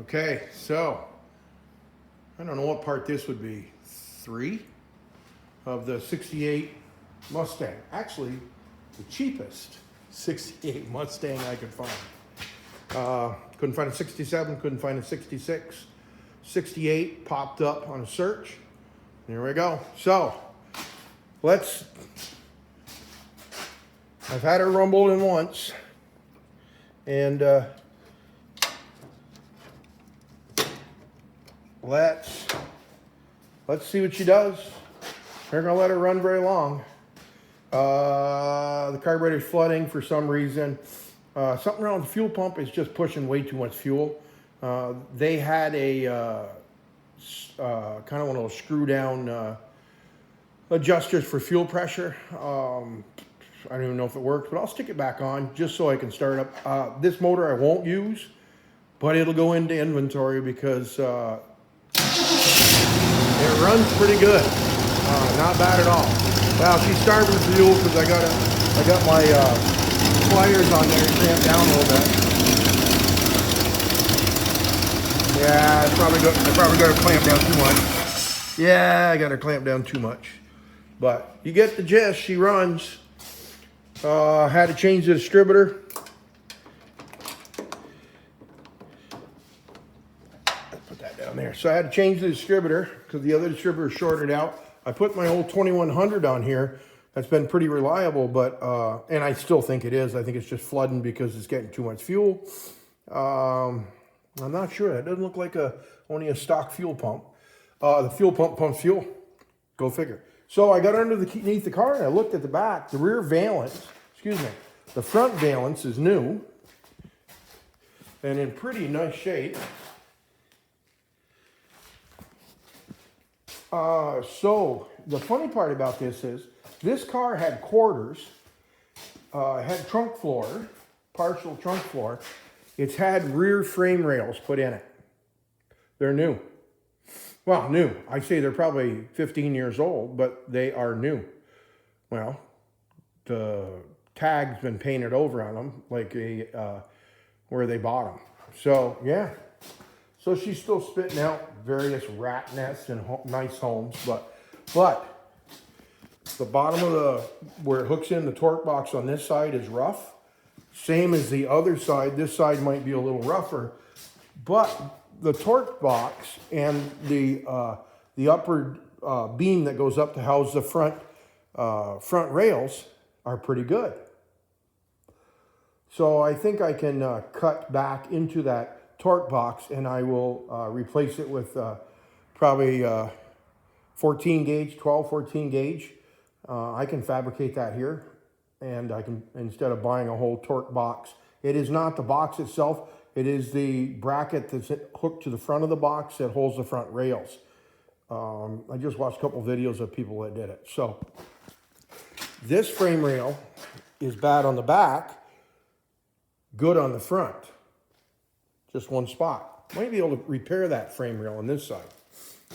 Okay, so I don't know what part this would be. 3 of the 68 Mustang. Actually, the cheapest 68 Mustang I could find. Couldn't find a 67, couldn't find a 66. 68 popped up on a search. Here we go. So, I've had her rumbled in once. And let's see what she does. We're gonna let her run very long. The carburetor's flooding for some reason. Something around the fuel pump is just pushing way too much fuel. They had a kind of one of those screw down adjusters for fuel pressure. I don't even know if it works, but I'll stick it back on just so I can start up. This motor I won't use, but it'll go into inventory because it runs pretty good. Not bad at all. Well, she's starving for fuel because I got my pliers on there clamped down a little bit. Yeah, I probably got her clamped down too much. Yeah, I got her clamped down too much. But you get the gist. She runs. Had to change the distributor. Put that down there. So I had to change the distributor because the other distributor shorted out. I put my old 2100 on here. That's been pretty reliable, but and I still think it is. I think it's just flooding because it's getting too much fuel. I'm not sure. It doesn't look like only a stock fuel pump. The fuel pump pumps fuel. Go figure. So I got underneath the car and I looked at the back. The rear valance, the front valance is new and in pretty nice shape. So the funny part about this is this car had quarters, had trunk floor, partial trunk floor. It's had rear frame rails put in it. They're new. Well, new. I say they're probably 15 years old, but they are new. Well, the tag's been painted over on them, like where they bought them. So, yeah. So she's still spitting out various rat nests and nice homes, but the bottom of where it hooks in the torque box on this side is rough. Same as the other side. This side might be a little rougher, but the torque box and the upper beam that goes up to house the front rails are pretty good. So I think I can cut back into that torque box and I will replace it with probably 14 gauge, 12, 14 gauge. I can fabricate that here and I can, instead of buying a whole torque box. It is not the box itself. It is the bracket that's hooked to the front of the box that holds the front rails. I just watched a couple videos of people that did it. So this frame rail is bad on the back, good on the front. Just one spot. Might be able to repair that frame rail on this side.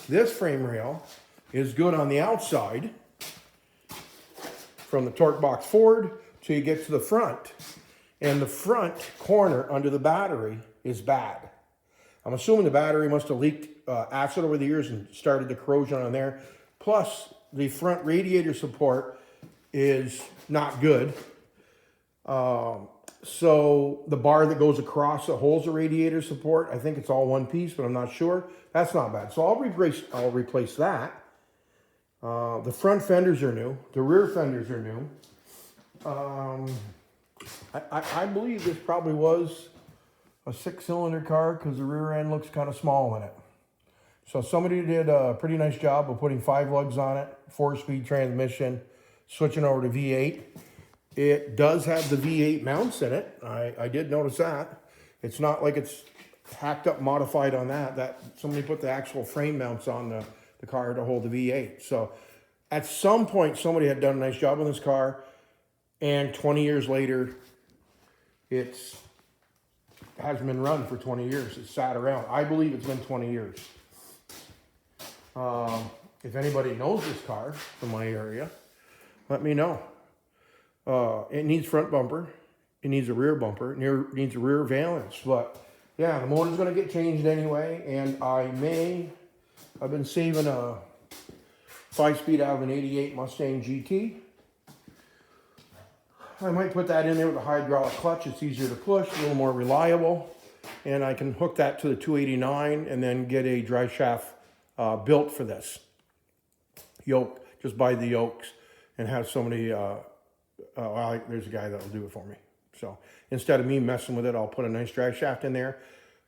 This frame rail is good on the outside from the torque box forward till you get to the front. And the front corner under the battery is bad. I'm assuming the battery must have leaked acid over the years and started the corrosion on there. Plus, the front radiator support is not good. So the bar that goes across that holds the radiator support, I think it's all one piece, but I'm not sure. That's not bad. So I'll replace that. The front fenders are new. The rear fenders are new. I believe this probably was a 6-cylinder car because the rear end looks kind of small in it. So somebody did a pretty nice job of putting 5 lugs on it, 4-speed transmission, switching over to V8. It does have the V8 mounts in it. I did notice that. It's not like it's hacked up, modified on that. Somebody put the actual frame mounts on the car to hold the V8. So at some point, somebody had done a nice job on this car. And 20 years later, it hasn't been run for 20 years. It's sat around. I believe it's been 20 years. If anybody knows this car from my area, let me know. It needs front bumper. It needs a rear bumper. It needs a rear valance. But yeah, the motor's going to get changed anyway, and I've been saving a 5-speed out of an 88 Mustang GT. I might put that in there with a hydraulic clutch. It's easier to push, a little more reliable. And I can hook that to the 289 and then get a dry shaft built for this. Yoke, just buy the yokes and have somebody, there's a guy that'll do it for me. So instead of me messing with it, I'll put a nice dry shaft in there.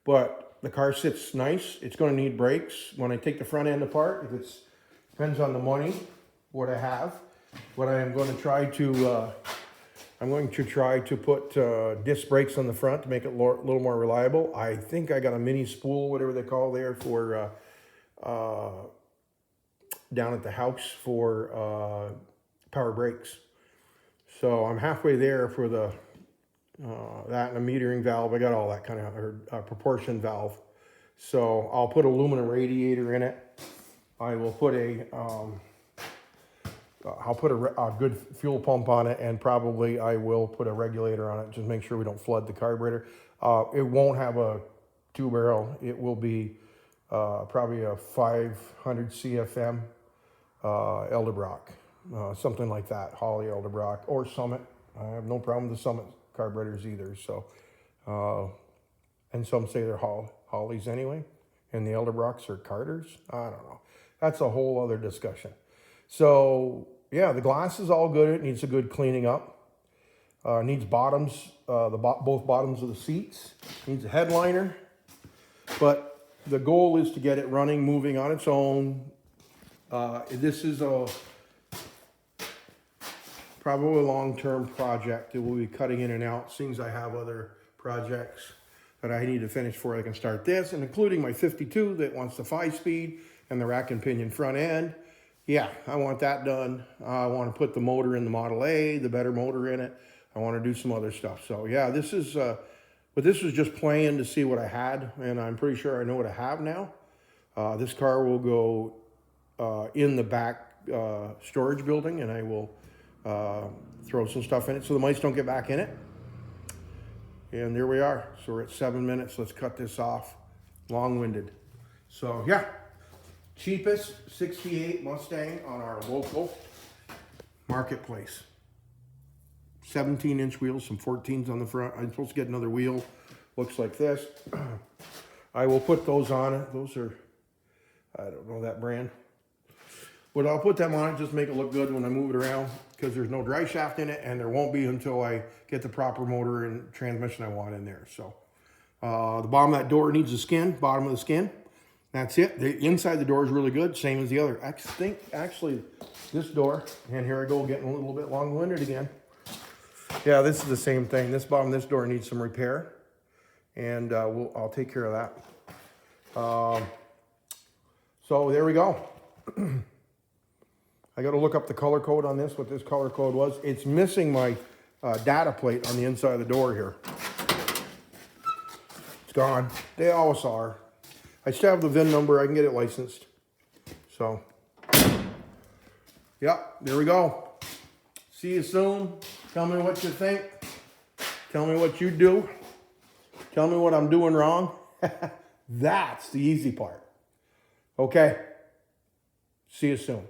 But the car sits nice. It's going to need brakes. When I take the front end apart, if it's, depends on the money, what I have. But I am going to try to, put disc brakes on the front to make it a little more reliable. I think I got a mini spool, whatever they call there, for down at the house for power brakes. So I'm halfway there for the that and a metering valve. I got all that kind of proportion valve. So I'll put aluminum radiator in it. I will put I'll put a good fuel pump on it, and probably I will put a regulator on it, just make sure we don't flood the carburetor. It won't have a 2-barrel. It will be probably a 500 CFM Edelbrock, something like that, Holly Edelbrock or Summit. I have no problem with the Summit carburetors either. So, and some say they're Hollies anyway, and the Edelbrocks are Carters. I don't know. That's a whole other discussion. So yeah, the glass is all good. It needs a good cleaning up. Needs bottoms, both bottoms of the seats. Needs a headliner. But the goal is to get it running, moving on its own. This is probably a long-term project. It will be cutting in and out. Seems I have other projects that I need to finish before I can start this, and including my 52 that wants the 5-speed and the rack and pinion front end. Yeah, I want that done. I want to put the motor in the Model A, the better motor in it. I want to do some other stuff. So yeah, this is, but this was just playing to see what I had, and I'm pretty sure I know what I have now. This car will go in the back storage building, and I will throw some stuff in it so the mice don't get back in it. And there we are. So we're at 7 minutes. Let's cut this off. Long-winded. So yeah. Cheapest 68 Mustang on our local marketplace. 17-inch wheels, some 14s on the front. I'm supposed to get another wheel. Looks like this. I will put those on it. Those are, I don't know that brand. But I'll put them on it, just make it look good when I move it around, because there's no dry shaft in it, and there won't be until I get the proper motor and transmission I want in there. So the bottom of that door needs a skin, bottom of the skin. That's it. The inside the door is really good, same as the other. I think actually this door, and here I go getting a little bit long-winded again. Yeah, this is the same thing. This bottom of this door needs some repair, and I'll take care of that. So there we go. I got to look up the color code on this, what this color code was. It's missing my data plate on the inside of the door here. It's gone. They always are. I still have the VIN number. I can get it licensed. So, yeah, there we go. See you soon. Tell me what you think. Tell me what you do. Tell me what I'm doing wrong. That's the easy part. Okay. See you soon.